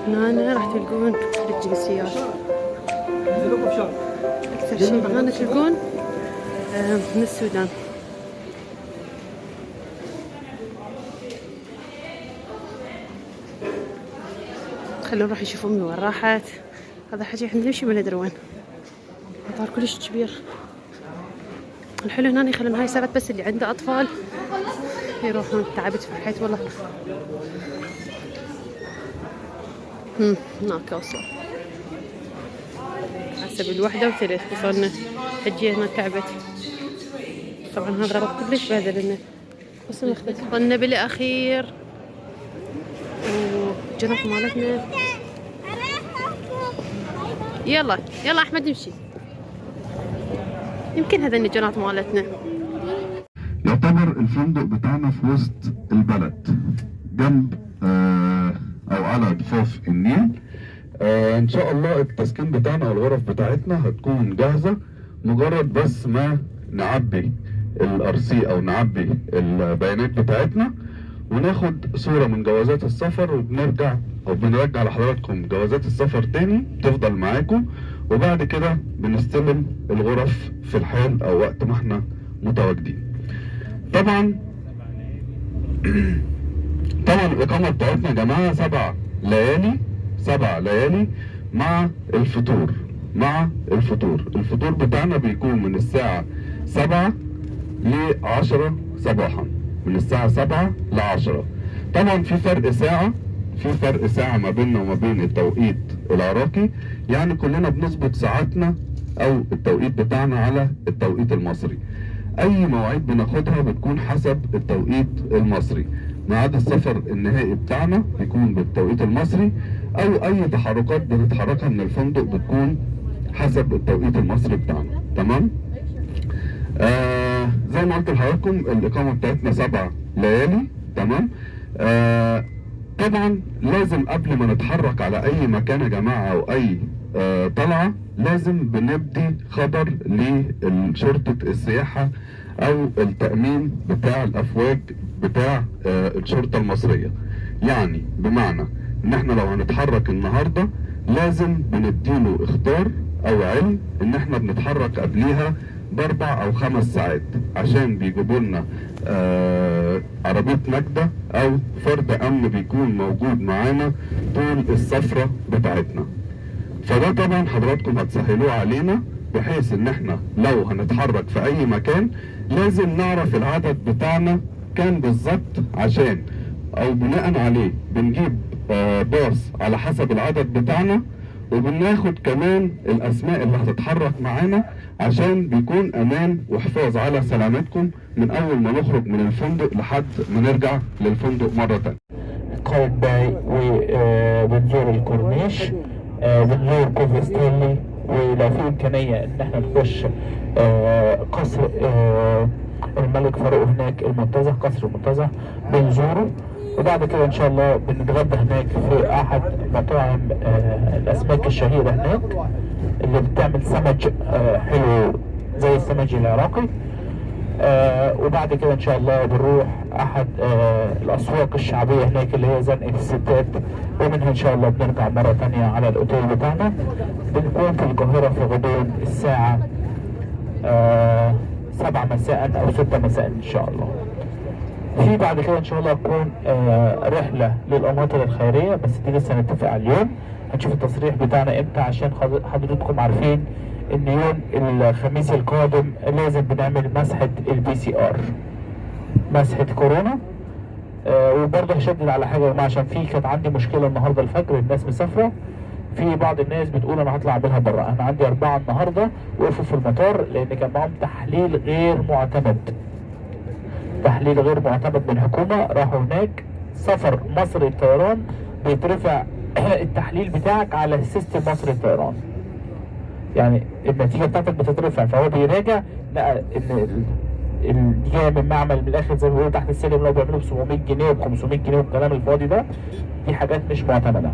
هنا راح تلقون الجنسيات. أكثر شيء هنا تلقون من السودان. خلونا نروح نشوف أمي وين راحت. هذا حكي احنا نمشي ما ندري وين. مطار كلش كبير. الحلو هنا يخلون هاي سبت بس اللي عنده أطفال يروحون. تعبت فرحيت والله. هناك وصل حسب 1:03 وصلنا. حجية هنا تعبت طبعا. هذا ربط كلش بهدلنا. وصلنا وصلنا بالأخير. والجنط مالتنا. يلا يلا أحمد نمشي. يمكن هذا الجنط مالتنا. يعتبر الفندق بتاعنا في وسط البلد جنب او على ضفاف النيل. ان شاء الله التسكين بتاعنا والغرف بتاعتنا هتكون جاهزة، مجرد بس ما نعبي الارسي او نعبي البيانات بتاعتنا وناخد صورة من جوازات السفر وبنرجع او بنرجع لحضراتكم جوازات السفر تاني تفضل معاكم، وبعد كده بنستلم الغرف في الحال او وقت ما احنا متواجدين. طبعا الإقامة بتاعتنا يا جماعة 7 ليالي مع الفطور. الفطور بتاعنا بيكون من الساعة 7 ل10 صباحا، من الساعة 7 ل10. طبعا في فرق ساعة ما بيننا وما بين التوقيت العراقي، يعني كلنا بنظبط ساعاتنا او التوقيت بتاعنا على التوقيت المصري. اي مواعيد بناخدها بتكون حسب التوقيت المصري. ميعاد السفر النهائي بتاعنا بيكون بالتوقيت المصري، او اي تحركات بنتحركها من الفندق بتكون حسب التوقيت المصري بتاعنا. تمام. زي ما قلت لحضراتكم الاقامة بتاعتنا 7 ليالي. تمام. طبعا لازم قبل ما نتحرك على اي مكان يا جماعة او اي طلعة لازم بنبدي خبر لشرطة السياحة او التأمين بتاع الافواج بتاع الشرطة المصرية. يعني بمعنى ان احنا لو هنتحرك النهاردة لازم بنديله اخطار او علم ان احنا بنتحرك قبليها ب4 أو 5 ساعات، عشان بيجيبوا لنا عربية نجدة او فرد امن بيكون موجود معانا طول السفرة بتاعتنا. فده طبعا حضراتكم هتسهلوه علينا، بحيث ان احنا لو هنتحرك في اي مكان لازم نعرف العدد بتاعنا كان بالظبط، عشان او بناء عليه بنجيب باص على حسب العدد بتاعنا، وبناخد كمان الاسماء اللي هتتحرك معانا عشان بيكون امان وحفاظ على سلامتكم من اول ما نخرج من الفندق لحد ما نرجع للفندق مرة تانية. قايتباي وبنزور الكورنيش، بنزور كوفري ستانلي، ولو في امكانيه ان احنا نخش قصر الملك فاروق هناك المنتزه، قصر المنتزه بنزوره. وبعد كده ان شاء الله بنتغدى هناك في احد مطاعم الاسماك الشهيره هناك اللي بتعمل سمك حلو زي السمك العراقي. وبعد كده ان شاء الله بنروح احد الاسواق الشعبيه هناك اللي هي زنقه الستات، ومنها ان شاء الله بنرجع مره ثانيه على الاوتيل بتاعنا. بنكون في القاهره في غضون الساعه 7 مساء او 6 مساء ان شاء الله. في بعد كده ان شاء الله تكون رحله للاماطر الخيريه، بس دي لسه هنتفق على اليوم. هنشوف التصريح بتاعنا امتى، عشان حضرتكم عارفين ان يوم الخميس القادم لازم بنعمل مسحة الPCR، مسحة كورونا. وبرضه هشدد على حاجة يا جماعة، عشان كانت عندي مشكلة النهاردة الفجر، الناس مسافرة، في بعض الناس بتقول انا هطلع اعملها بره. انا عندي 4 النهاردة وقفوا في المطار لان كان معاهم تحليل غير معتمد، تحليل غير معتمد من الحكومة. راحوا هناك سفر مصر الطيران بيترفع التحليل بتاعك على سيستم مصر الطيران، يعني النتيجه بتاعتك بتترفع، فهو بيراجع لقى ان جايه من معمل من الاخر زي ما بيقولوا تحت السلم اللي هو بيعملوا ب 700 جنيه وب 500 جنيه والكلام الفاضي ده. دي حاجات مش معتمده.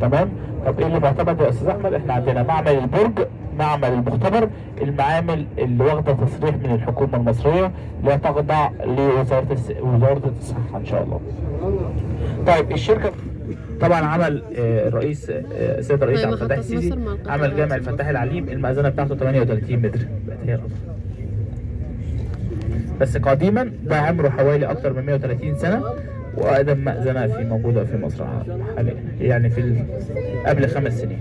تمام. طب ايه اللي معتمد يا استاذ احمد؟ احنا عندنا معمل البرج، معمل المختبر، المعامل اللي واخده تصريح من الحكومه المصريه لا تخضع لوزاره الصحه ان شاء الله. طيب الشركه طبعا عمل الرئيس السيد الرئيس عبد الفتاح محطة السيسي مصر مع القطارات. عمل جامع الفتاح العليم، المأذنة بتاعته 38 متر، بقت هي الأضخم. بس قديما ده عمره حوالي أكتر من 130 سنة، وأقدم مأذنة موجودة في مصر حاليا، يعني قبل 5 سنين.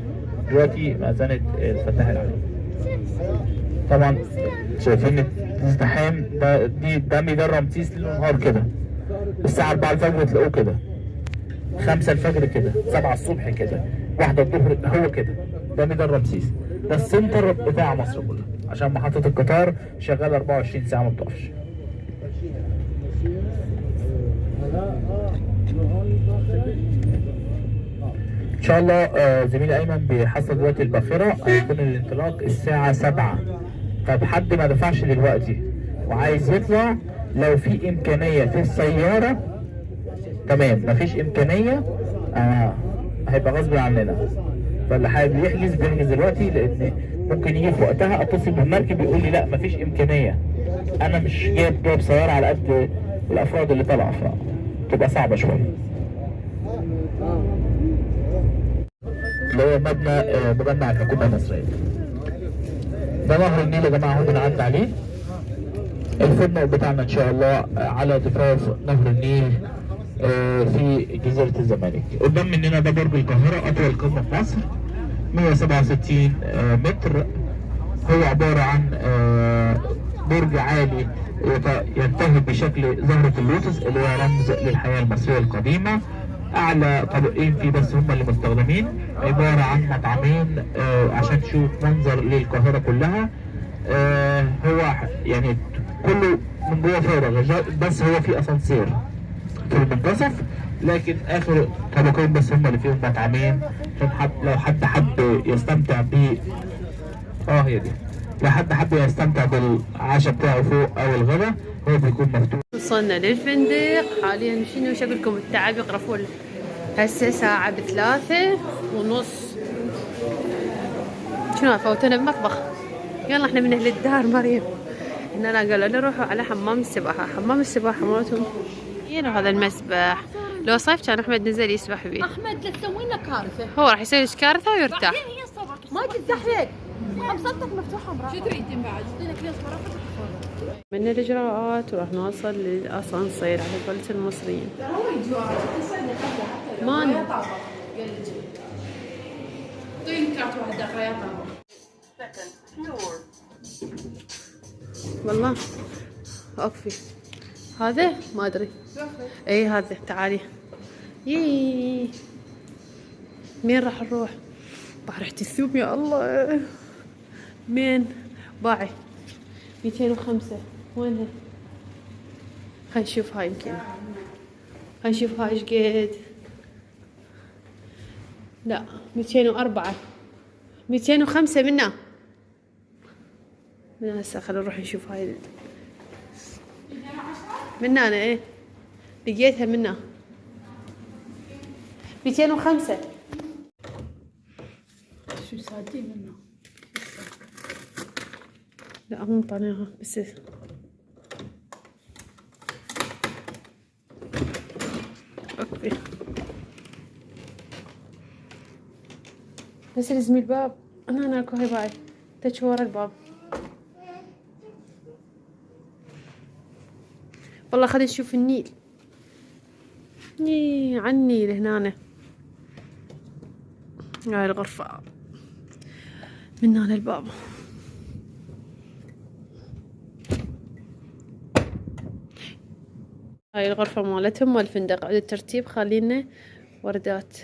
دلوقتي مأذنة الفتاح العليم. طبعا شايفين الازدحام ده ميدان رمسيس ليل ونهار كده، الساعة 4 الفجر تلاقوه كده، 5 الفجر كده، 7 الصبح كده، 1 الظهر، هو كده. ده ميدان رمسيس، ده السنتر بتاع مصر كلها، عشان محطة القطار شغالة 24 ساعة ما بتقفش. ان شاء الله زميلي ايمن بيحصل دلوقتي الباخرة، هيكون الانطلاق الساعة 7. طب حد ما دفعش دلوقتي وعايز يطلع، لو في امكانية في السيارة تمام، مفيش امكانية هيبقى غصب عننا. فاللي حابب يحجز بيحجز دلوقتي، لان ممكن يجي في وقتها اتصل بالمركب يقول لي لا مفيش امكانية، انا مش جايب سيارة على قد الافراد اللي طالعة، فتبقى صعبة شوية. اللي هو مبنى الحكومة المصرية. ده نهر النيل يا جماعة، هو بنعدي عليه. الفندق بتاعنا ان شاء الله على ضفاف نهر النيل في جزيرة الزمالك. قدام مننا ده برج القاهرة، أطول قمة في مصر، 167 متر. هو عبارة عن برج عالي ينتهي بشكل زهرة اللوتس اللي هو رمز للحياة المصرية القديمة. أعلى طابقين فيه بس هم اللي مستخدمين، عبارة عن مطعمين عشان تشوف منظر للقاهرة كلها. هو يعني كله من جوه فارغ، بس هو في اسانسير في المنتصف، لكن اخر طبقين بس هم اللي فيهم مطعمين، عشان لو حد حب يستمتع ب هي دي، لو حد حب يستمتع بالعشاء بتاعه فوق او الغداء هو بيكون مفتوح. وصلنا للفندق حاليا. شنو شكلكم التعب يقرفون؟ هسه ساعة 3:30. شنو فوتونا بمطبخ؟ يلا احنا من اهل الدار مريم. هنا قالوا لنا روحوا على حمام السباحة. حمام السباحة مالتهم ينو هذا المسبح، لو صيف كان احمد نزل يسبح بيه. احمد لا تسوي لنا كارثه، هو راح يسوي لك كارثة ويرتاح. هي الصبر ما تزحلق، خمستك مفتوحه مراقبه. شو تريدين بعد؟ اعطينا كيس مرافق. من الإجراءات وراح نوصل للأسانسير على قولة المصريين. مان والله اوكي. هذا ما ادري. اي هذا تعالي. يي مين راح نروح؟ بحر ريحة الثوم يا الله. مين باعي 205 وينها؟ خلينا نشوف هاي يمكن. خلينا نشوف هاي ايش قد. لا 204 205 منا من هسه. خلينا نروح نشوف هاي منا. انا ايه لقيتها منا 205. شو صادين منه؟ لا هم طالعينها بس اوكي. بس لازم الباب. انا اكو هاي باعي تجي ورا الباب. والله خلينا نشوف النيل. على النيل هنا. هاي الغرفة من هنا الباب. هاي الغرفة مالتهم مال الفندق. عند الترتيب خلينا وردات.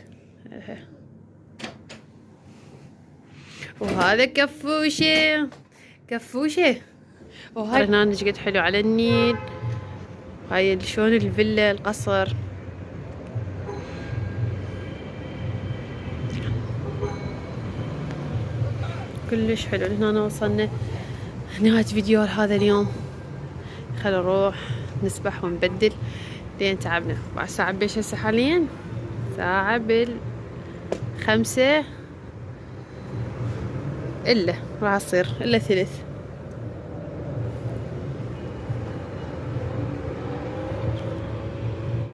وهذا كفوشة كفوشة. وهاي هنا قد حلو على النيل. هاي شلون الفيلا القصر. كلش حلو. هنا وصلنا نهاية فيديو هذا اليوم. خلينا نروح نسبح ونبدل لين تعبنا. بعد ساعة بيش هسه حاليا ساعة 5 إلا راح تصير إلا 3.